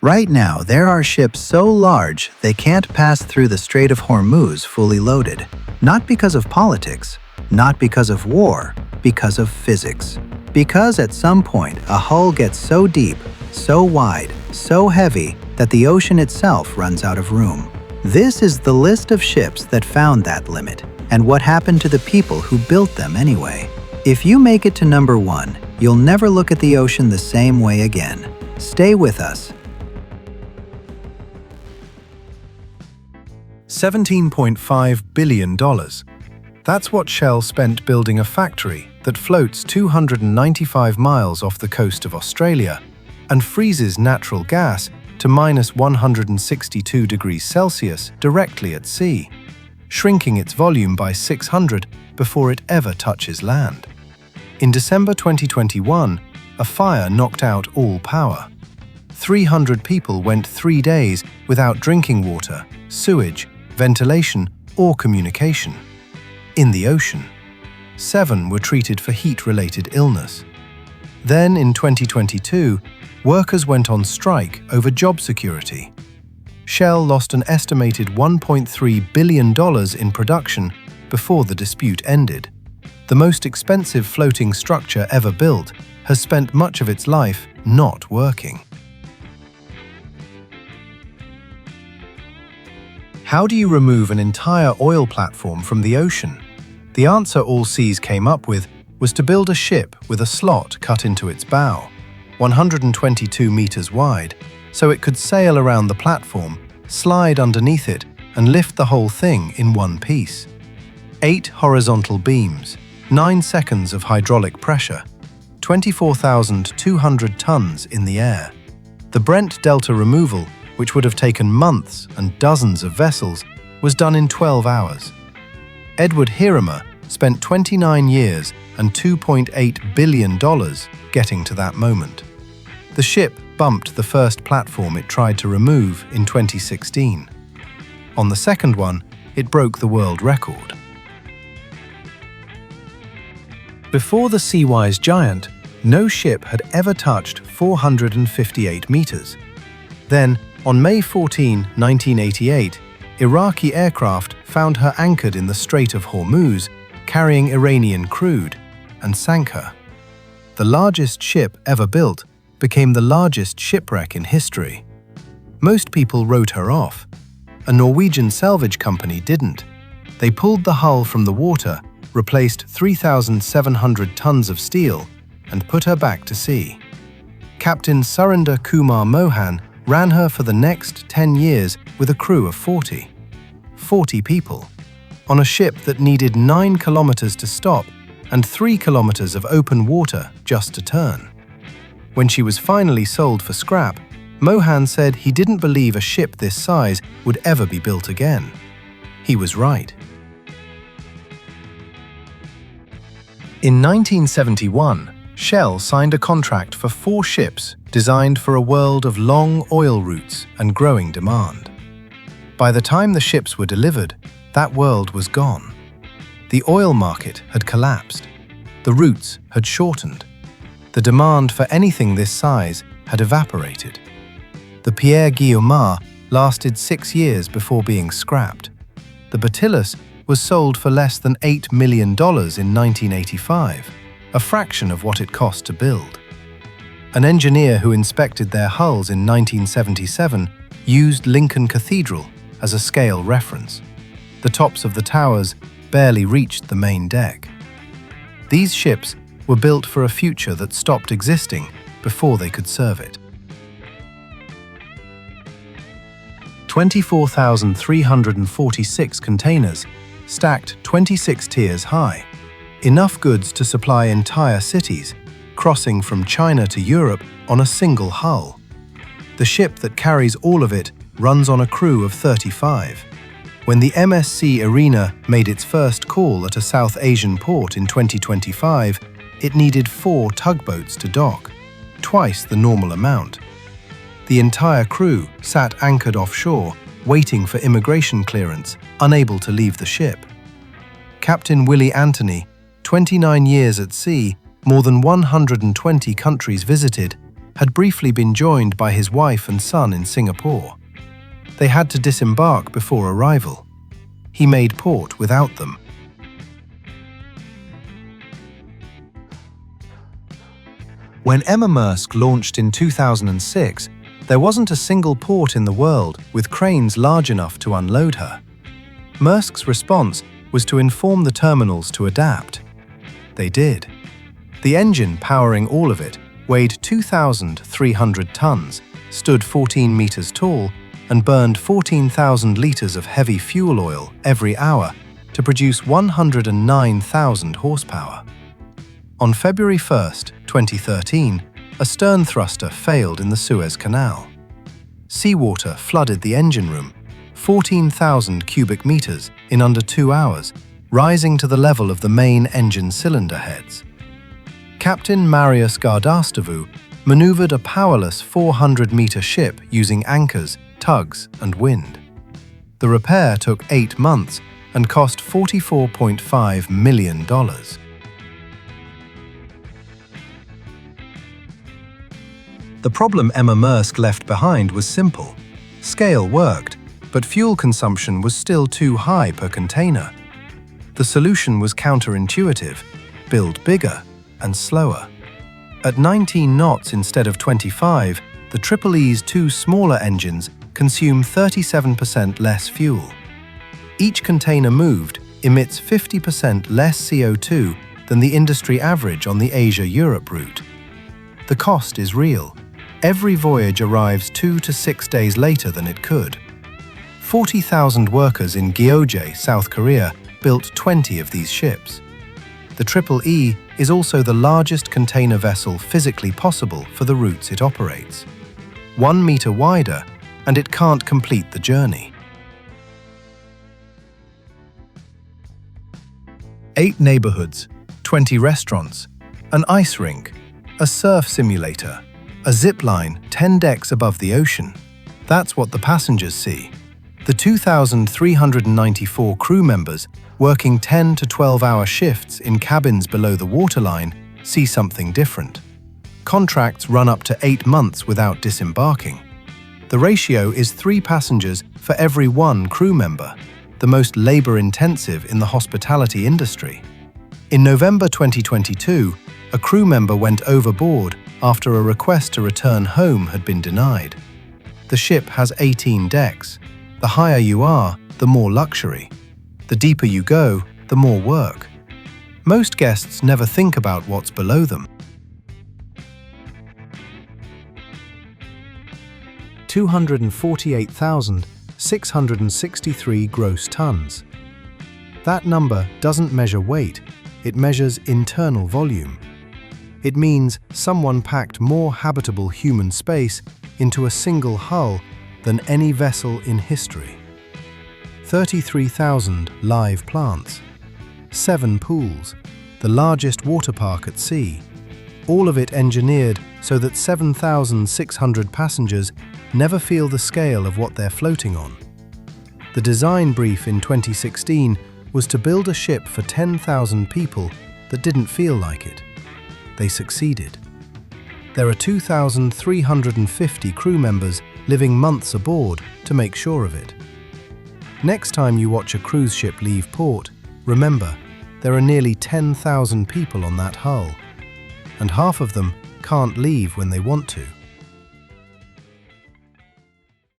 Right now, there are ships so large they can't pass through the Strait of Hormuz fully loaded. Not because of politics, not because of war, because of physics. Because at some point, a hull gets so deep, so wide, so heavy that the ocean itself runs out of room. This is the list of ships that found that limit, and what happened to the people who built them anyway. If you make it to number 1, you'll never look at the ocean the same way again. Stay with us. $17.5 billion. That's what Shell spent building a factory that floats 295 miles off the coast of Australia and freezes natural gas to minus 162 degrees Celsius directly at sea, shrinking its volume by 600 before it ever touches land. In December 2021, a fire knocked out all power. 300 people went 3 days without drinking water, sewage, ventilation, or communication. In the ocean, 7 were treated for heat-related illness. Then, in 2022, workers went on strike over job security. Shell lost an estimated $1.3 billion in production before the dispute ended. The most expensive floating structure ever built has spent much of its life not working. How do you remove an entire oil platform from the ocean? The answer all seas came up with was to build a ship with a slot cut into its bow, 122 meters wide, so it could sail around the platform, slide underneath it, and lift the whole thing in one piece. 8 horizontal beams, 9 seconds of hydraulic pressure, 24,200 tons in the air. The Brent Delta removal, which would have taken months and dozens of vessels, was done in 12 hours. Edward Hieronymus spent 29 years and $2.8 billion getting to that moment. The ship bumped the first platform it tried to remove in 2016. On the second one, it broke the world record. Before the Seawise giant, no ship had ever touched 458 meters. Then, on May 14, 1988, Iraqi aircraft found her anchored in the Strait of Hormuz, carrying Iranian crude, and sank her. The largest ship ever built became the largest shipwreck in history. Most people wrote her off. A Norwegian salvage company didn't. They pulled the hull from the water, replaced 3,700 tons of steel, and put her back to sea. Captain Surinder Kumar Mohan ran her for the next 10 years with a crew of 40 people, on a ship that needed 9 kilometers to stop and 3 kilometers of open water just to turn. When she was finally sold for scrap, Mohan said he didn't believe a ship this size would ever be built again. He was right. In 1971, Shell signed a contract for 4 ships designed for a world of long oil routes and growing demand. By the time the ships were delivered, that world was gone. The oil market had collapsed. The routes had shortened. The demand for anything this size had evaporated. The Pierre Guillaumard lasted 6 years before being scrapped. The Batillus was sold for less than $8 million in 1985, a fraction of what it cost to build. An engineer who inspected their hulls in 1977 used Lincoln Cathedral as a scale reference. The tops of the towers barely reached the main deck. These ships were built for a future that stopped existing before they could serve it. 24,346 containers, stacked 26 tiers high. Enough goods to supply entire cities, crossing from China to Europe on a single hull. The ship that carries all of it runs on a crew of 35. When the MSC Irina made its first call at a South Asian port in 2025, it needed 4 tugboats to dock, twice the normal amount. The entire crew sat anchored offshore, waiting for immigration clearance, unable to leave the ship. Captain Willie Anthony, 29 years at sea, more than 120 countries visited, had briefly been joined by his wife and son in Singapore. They had to disembark before arrival. He made port without them. When Emma Maersk launched in 2006, there wasn't a single port in the world with cranes large enough to unload her. Maersk's response was to inform the terminals to adapt. They did. The engine powering all of it weighed 2,300 tons, stood 14 meters tall, and burned 14,000 liters of heavy fuel oil every hour to produce 109,000 horsepower. On February 1, 2013, a stern thruster failed in the Suez Canal. Seawater flooded the engine room, 14,000 cubic meters in under 2 hours, rising to the level of the main engine cylinder heads. Captain Marius Gardastavu maneuvered a powerless 400-meter ship using anchors, tugs, and wind. The repair took 8 months and cost $44.5 million. The problem Emma Maersk left behind was simple. Scale worked, but fuel consumption was still too high per container. The solution was counterintuitive: build bigger and slower. At 19 knots instead of 25, the Triple E's 2 smaller engines consume 37% less fuel. Each container moved emits 50% less CO2 than the industry average on the Asia-Europe route. The cost is real. Every voyage arrives 2 to 6 days later than it could. 40,000 workers in Gyeonggi, South Korea, built 20 of these ships. The Triple E is also the largest container vessel physically possible for the routes it operates. 1 meter wider, and it can't complete the journey. 8 neighborhoods, 20 restaurants, an ice rink, a surf simulator, a zip line 10 decks above the ocean. That's what the passengers see. The 2,394 crew members working 10 to 12-hour shifts in cabins below the waterline see something different. Contracts run up to 8 months without disembarking. The ratio is 3 passengers for every 1 crew member, the most labor-intensive in the hospitality industry. In November 2022, a crew member went overboard after a request to return home had been denied. The ship has 18 decks. The higher you are, the more luxury. The deeper you go, the more work. Most guests never think about what's below them. 248,663 gross tons. That number doesn't measure weight, it measures internal volume. It means someone packed more habitable human space into a single hull than any vessel in history. 33,000 live plants, 7 pools, the largest water park at sea, all of it engineered so that 7,600 passengers never feel the scale of what they're floating on. The design brief in 2016 was to build a ship for 10,000 people that didn't feel like it. They succeeded. There are 2,350 crew members living months aboard to make sure of it. Next time you watch a cruise ship leave port, remember, there are nearly 10,000 people on that hull, and half of them can't leave when they want to.